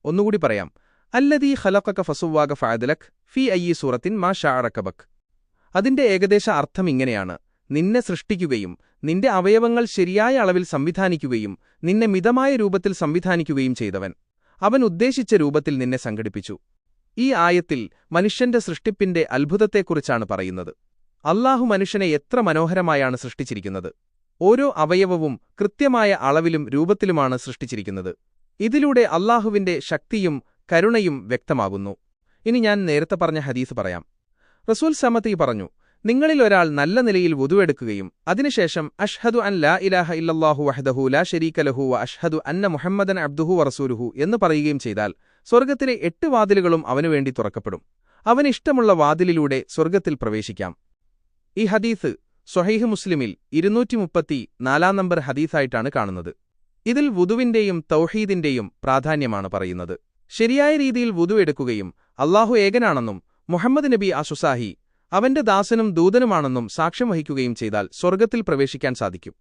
ഒന്നുകൂടി പറയാം. അല്ലദീ ഖലഖക ഫസവ്വാക ഫഅദലക് ഫീ അയ്യി സൂറത്തിൻ മാ ശാഅ റകബക്. അതിന്റെ ഏകദേശ അർത്ഥം ഇങ്ങനെയാണ്: നിന്നെ സൃഷ്ടിക്കുകയും നിന്റെ അവയവങ്ങൾ ശരിയായ അളവിൽ സംവിധാനിക്കുകയും നിന്നെ മിതമായ രൂപത്തിൽ സംവിധാനിക്കുകയും ചെയ്തവൻ, അവൻ ഉദ്ദേശിച്ച രൂപത്തിൽ നിന്നെ സംഘടിപ്പിച്ചു. ഈ ആയത്തിൽ മനുഷ്യന്റെ സൃഷ്ടിപ്പിന്റെ അത്ഭുതത്തെക്കുറിച്ചാണ് പറയുന്നത്. അല്ലാഹു മനുഷ്യനെ എത്ര മനോഹരമായാണ് സൃഷ്ടിച്ചിരിക്കുന്നത്! ഓരോ അവയവവും കൃത്യമായ അളവിലും രൂപത്തിലുമാണ് സൃഷ്ടിച്ചിരിക്കുന്നത്. ഇതിലൂടെ അല്ലാഹുവിന്റെ ശക്തിയും കരുണയും വ്യക്തമാകുന്നു. ഇനി ഞാൻ നേരത്തെ പറഞ്ഞ ഹദീസ് പറയാം. റസൂൽ സമത്തി പറഞ്ഞു, നിങ്ങളിൽ ഒരാൾ നല്ല നിലയിൽ വുദുവെടുക്കുകയും അതിനുശേഷം അഷ്ഹദു അൻ ലാ ഇലാഹ ഇല്ലല്ലാഹു വഹ്ദഹു ലാ ശരീക ലഹു വ അഷ്ഹദു അന്ന മുഹമ്മദൻ അബ്ദുഹു വറസൂലുഹു എന്ന് പറയുകയും ചെയ്താൽ സ്വർഗ്ഗത്തിലെ 8 വാതിലുകളും അവനുവേണ്ടി തുറക്കപ്പെടും. അവനിഷ്ടമുള്ള വാതിലിലൂടെ സ്വർഗ്ഗത്തിൽ പ്രവേശിക്കാം. ഈ ഹദീസ് സ്വഹീഹ് മുസ്ലിമിൽ 234 നമ്പർ ഹദീസായിട്ടാണ് കാണുന്നത്. ഇതിൽ വുദുവിന്റെയും തൗഹീദിന്റെയും പ്രാധാന്യമാണ് പറയുന്നത്. ശരിയായ രീതിയിൽ വുദു എടുക്കുകയും അല്ലാഹു ഏകനാണെന്നും മുഹമ്മദ് നബി അസുസാഹി അവന്റെ ദാസനും ദൂതനുമാണെന്നും സാക്ഷ്യം വഹിക്കുകയും ചെയ്താൽ സ്വർഗ്ഗത്തിൽ പ്രവേശിക്കാൻ സാധിക്കും.